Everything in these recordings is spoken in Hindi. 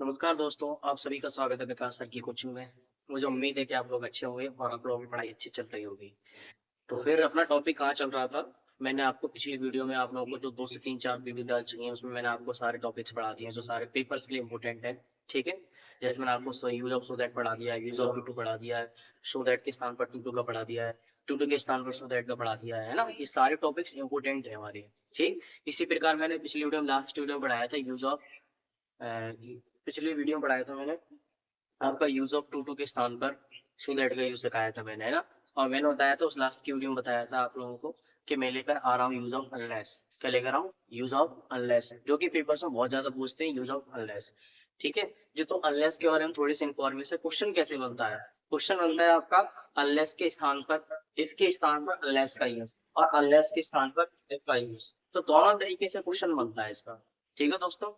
नमस्कार दोस्तों, आप सभी का स्वागत है विकास सर की कोचिंग में। मुझे उम्मीद है कि आप लोग अच्छे होंगे और आप लोगों की पढ़ाई अच्छी चल रही होगी। तो फिर अपना टॉपिक कहाँ चल रहा था? मैंने आपको पिछली वीडियो में आप लोगों को जो 2 से 3-4 वीडियो डाल चुकी हैं, उसमें मैंने आपको सारे टॉपिक्स पढ़ा दिए हैं, जो सारे पेपर्स के लिए इम्पोर्टेंट हैं, ठीक है? जैसे मैंने आपको यूज़ ऑफ सो दैट पढ़ा दिया है, यूज़ ऑफ टू टू पढ़ा दिया है, सो दैट के स्थान पर टू टू का पढ़ा दिया है, टू टू के स्थान पर सो दैट का पढ़ा दिया है ना? ये सारे टॉपिक्स इम्पोर्टेंट हैं हमारे, ठीक? इसी प्रकार मैंने पिछली वीडियो में लास्ट वीडियो में पढ़ाया था यूज़ ऑफ अ, पिछली वीडियो में पढ़ाया था मैंने आपका यूज़ ऑफ टू टू के स्थान पर सो दैट का यूज़ सिखाया था मैंने, है ना? और मैंने बताया था उस लास्ट की वीडियो में बताया था आप लोगों को कि मैं लेकर आ रहा हूँ यूज़ ऑफ अनलेस। क्या लेकर आ रहा हूँ? यूज़ ऑफ अनलेस, जो कि पेपर्स में बहुत ज़्यादा पूछते हैं यूज़ ऑफ अनलेस, ठीक है? जी, तो अनलेस के बारे में थोड़ी-सी इन्फॉर्मेशन क्वेश्चन कैसे बनता है? क्वेश्चन बनता है आपका अनलेस के स्थान पर इफ के स्थान पर अनलेस का यूज़ और अनलेस के स्थान पर इफ का यूज़। तो दोनों तरीके से क्वेश्चन बनता है इसका, ठीक है दोस्तों?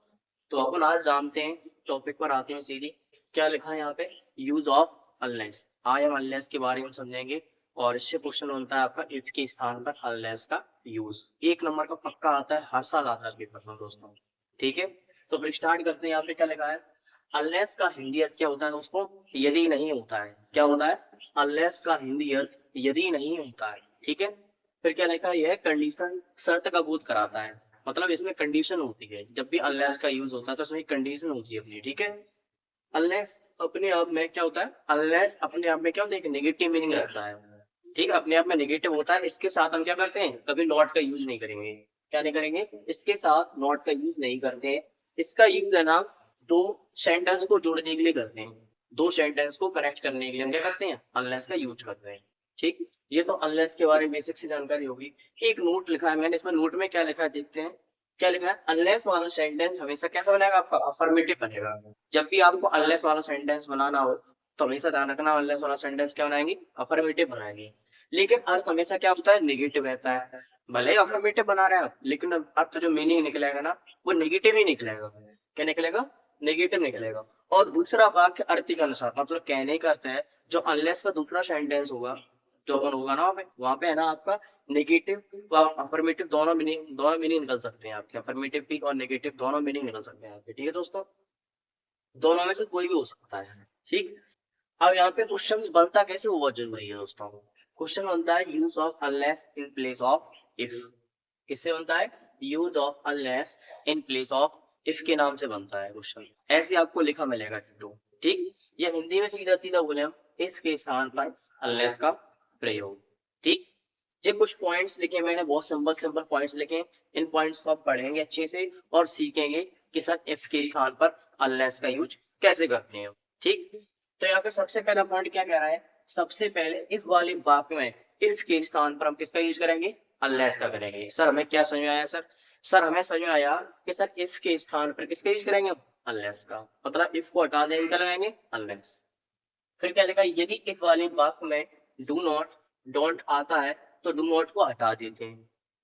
तो अपन आज जानते हैं, टॉपिक पर आते हैं सीधे। क्या लिखा है यहाँ पे? Use of unless. I am unless के बारे में समझेंगे और इससे क्वेश्चन बनता है आपका इफ के स्थान पर अनलेस का यूज। 1 नंबर का पक्का आता है, हर साल आता है पेपर में दोस्तों, ठीक है? तो फिर स्टार्ट करते हैं। यहाँ पे क्या लिखा है? अनलेस का हिंदी अर्थ क्या होता है दोस्तों? यदि नहीं होता है। क्या होता है? अनलेस का हिंदी अर्थ यदि नहीं होता है, ठीक है? फिर क्या लिखा है? यह कंडीशन शर्त का बोध कराता है। मतलब इसमें कंडीशन होती है, जब भी अनलेस का यूज होता है तो इसमें कंडीशन होती है अपनी, ठीक है? अनलेस अपने आप में क्या होता है? अनलेस अपने आप में क्या होता है? एक नेगेटिव मीनिंग रखता है, ठीक है? अपने आप में नेगेटिव होता है। इसके साथ हम क्या करते हैं? कभी नॉट का यूज नहीं करेंगे। क्या नहीं करेंगे? इसके साथ नॉट का यूज नहीं करते हैं। इसका यूज है ना, दो सेंटेंस को जोड़ने के लिए करते हैं। दो सेंटेंस को कनेक्ट करने के लिए हम क्या करते हैं? अनलेस का यूज करते हैं, ठीक? ये तो अनलेस के बारे में बेसिक सी जानकारी होगी। एक नोट लिखा है मैंने, इसमें नोट में क्या लिखा है देखते हैं। क्या लिखा है? अनलेस वाला सेंटेंस हमेशा कैसा बनेगा आपका? अफर्मेटिव बनेगा। जब भी आपको अनलेस वाला सेंटेंस बनाना हो तो हमेशा ध्यान रखना, अनलेस वाला सेंटेंस क्या बनाएंगे? अफर्मेटिव बनाएंगे। लेकिन अर्थ हमेशा क्या होता है? नेगेटिव रहता है। भले ही अफर्मेटिव बना रहे हैं आप, लेकिन अर्थ जो मीनिंग निकलेगा ना, वो नेगेटिव ही निकलेगा। क्या निकलेगा? नेगेटिव निकलेगा। और दूसरा वाक्य अर्थ के अनुसार, मतलब कहने का अर्थ है जो अनलेस का दूसरा सेंटेंस होगा, जो अपन होगा ना वहाँ पे है ना आपका नेगेटिव और अफर्मेटिव दोनों मीनिंग निकल सकते हैं आपके। अफर्मेटिव भी और नेगेटिव दोनों मीनिंग निकल सकते हैं आपके, ठीक है दोस्तों? दोनों में से कोई भी हो सकता है, ठीक? अब यहाँ पे क्वेश्चन बनता कैसे वो बहुत जरूरी है दोस्तों। क्वेश्चन बनता है use of unless in place of if. किससे बनता है? Use of unless in place of if के नाम से बनता है क्वेश्चन। ऐसे आपको लिखा मिलेगा डिट्टो, ठीक? या हिंदी में सीधा सीधा बोले हम, इफ के स्थान पर अनलेस का प्रयोग, ठीक? ये कुछ पॉइंट्स लिखे मैंने, बहुत सिंपल सिंपल पॉइंट्स लिखे। इन पॉइंट्स को आप पढ़ेंगे अच्छे से और सीखेंगे कि सर इफ के स्थान पर अनलेस का यूज कैसे करते हैं, ठीक? तो यहाँ पे सबसे पहला पॉइंट क्या कह रहा है? सबसे पहले इफ वाले वाक्य में इफ के स्थान पर हम किसका यूज करेंगे? अनलेस का करेंगे। सर हमें क्या समझ में आया सर? सर हमें समझ में आया कि सर इफ के स्थान पर किसका यूज करेंगे? अनलेस का। मतलब इफ को हटा देंगे, क्या लगाएंगे? अनलेस। फिर क्या लिखा? यदि इफ वाले वाक्य में डू नॉट डोंट आता है तो डू नॉट को हटा देते हैं।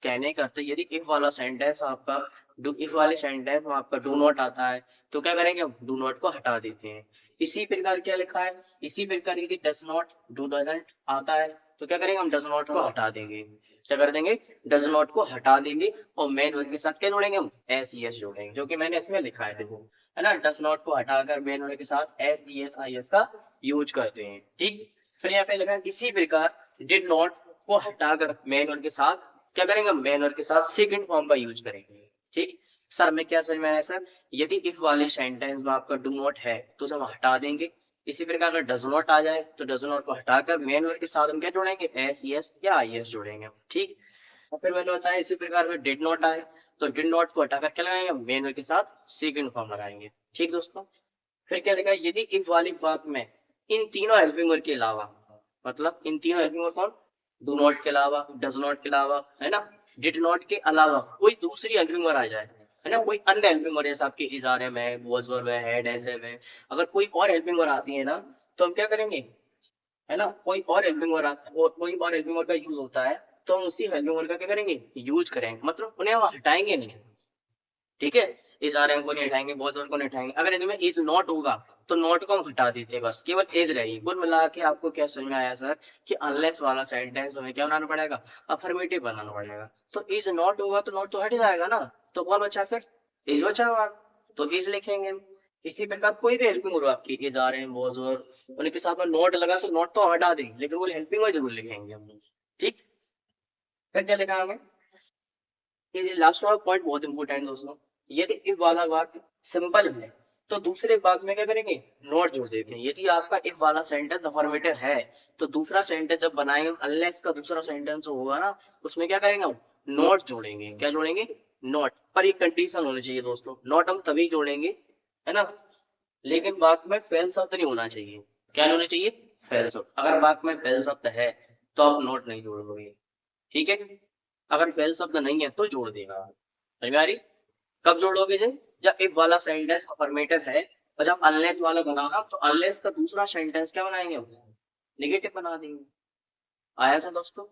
कहने का अर्थ है, यदि इफ वाला सेंटेंस आपका इफ वाले सेंटेंस में आपका डू नॉट आता है तो क्या करेंगे? हम डू नॉट को हटा देते हैं। इसी प्रकार क्या लिखा है? इसी प्रकार यदि डज नॉट डू डजंट आता है तो क्या करेंगे? हम डज नॉट को हटा देंगे। क्या कर देंगे? डज नॉट को हटा देंगे और मेन वर्ब के साथ क्या जोड़ेंगे? हम एस ई एस जोड़ेंगे, जो कि मैंने इसमें लिखा है, देखो, है ना? डज नॉट को हटाकर मेन वर्ब के साथ S E S I S का यूज करते हैं, ठीक? फिर यहाँ पे लगा इसी प्रकार डिड नॉट को हटाकर मेन वर्ब के साथ क्या करेंगे? मेन वर्ब के साथ सेकंड फॉर्म का यूज करेंगे, ठीक? सर मैं क्या समझ में आया सर? यदि इफ वाले सेंटेंस में आपका डू नॉट है तो उसे हम हटा देंगे। इसी प्रकार अगर डज नॉट आ जाए तो डज नॉट को हटाकर मेन वर्ब के साथ हम क्या जोड़ेंगे? एस एस या आई एस जोड़ेंगे, ठीक? और फिर मैंने बताया इसी प्रकार अगर डिड नॉट आए तो डिड नॉट को हटाकर क्या लगाएंगे? मेन वर्ब के साथ सेकंड फॉर्म लगाएंगे, ठीक दोस्तों? फिर क्या लिखा है? यदि इफ वाली बात में इन तीनों हेल्पिंग वर्ब के अलावा, मतलब इन तीनों हेल्पिंग वर्ब कौन? डू नॉट के अलावा, डज नॉट के अलावा, है ना, डिड नॉट के अलावा कोई दूसरी हेल्पिंग वर्ब आ जाए, है ना, कोई अन्य हेल्पिंग वर्ब जैसे आपके इज आर एम है, वाज वर है, हैड हैज हैव है, अगर कोई और हेल्पिंग वर्ब आती है ना तो हम क्या करेंगे? है ना, कोई और हेल्पिंग वर्ब और कोई और हेल्पिंग वर्ब का यूज होता है तो हम उसी हेल्पिंग वर्ब का क्या करेंगे? यूज करेंगे। मतलब उन्हें हम हटाएंगे नहीं, ठीक है? इज आर एम को नहीं हटाएंगे, वॉज वर को नहीं हटाएंगे। अगर इनमें इज नॉट होगा तो नॉट को हम हटा देते हैं, बस केवल इज रहेगी। कुल मिला के आपको क्या समझ में आया सर? कि अनलेस वाला सेंटेंस हमें क्या बनाना पड़ेगा? अफर्मेटिव बनाना पड़ेगा। तो इज नॉट होगा तो नॉट तो हट जाएगा ना, तो कौन बचा फिर? इज बचा हुआ, तो इज लिखेंगे हम। इसी प्रकार कोई भी हेल्पिंग वर्ब आपकी is are am was were, उनके साथ में नॉट लगा तो नॉट तो हटा देंगे, लेकिन वो हेल्पिंग वर्ब जरूर लिखेंगे हम लोग। ठीक, फिर क्या लिखा हमें, ये लास्ट वाला पॉइंट बहुत इंपॉर्टेंट है दोस्तों। यदि इफ वाला वाक्य सिंपल है तो दूसरे वाक्य में क्या करेंगे, नॉट जोड़ देते हैं। यदि आपका इफ वाला सेंटेंस अफर्मेटिव है तो दूसरा सेंटेंस जब बनाएंगे अनलेस का दूसरा सेंटेंस होगा ना, उसमें क्या करेंगे हम, नॉट जोड़ेंगे। क्या जोड़ेंगे, नॉट। पर एक कंडीशन होनी चाहिए दोस्तों, नॉट हम तभी जोड़ेंगे, है ना, लेकिन वाक्य में फेल शब्द नहीं होना चाहिए। क्या नहीं होना चाहिए, फेल शब्द। अगर वाक्य में फेल शब्द है तो आप नॉट नहीं जोड़ोगे, ठीक है। अगर फेल शब्द नहीं है तो जोड़ देगा। समझ में आ रही, कब जोड़ोगे जी, जब इफ वाला सेंटेंस अफर्मेटिव है, और जब अनलेस वाला बनाना तो अनलेस का दूसरा सेंटेंस क्या बनाएंगे हम, नेगेटिव बना देंगे। आया था दोस्तों।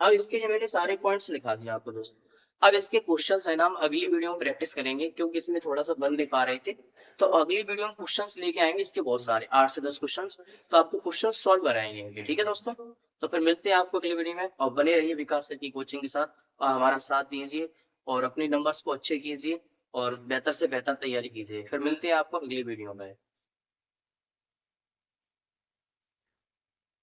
अब इसके जो मैंने सारे पॉइंट्स लिखा दिए आपको दोस्तों। अब इसके क्वेश्चंस है ना हम अगली वीडियो में प्रैक्टिस करेंगे, क्योंकि इसमें थोड़ा सा बन नहीं पा रहे थे। तो अगली वीडियो में क्वेश्चंस लेके आएंगे इसके बहुत सारे 8 से 10 क्वेश्चंस, तो आपको क्वेश्चन सॉल्व कराएंगे, ठीक है दोस्तों। तो फिर मिलते हैं आपको अगली वीडियो में, और बने रहिए विकास सर की कोचिंग के साथ, और हमारा साथ दीजिए, और अपने नंबर्स को अच्छे कीजिए, और बेहतर से बेहतर तैयारी कीजिए। फिर मिलते हैं आपको अगली वीडियो में।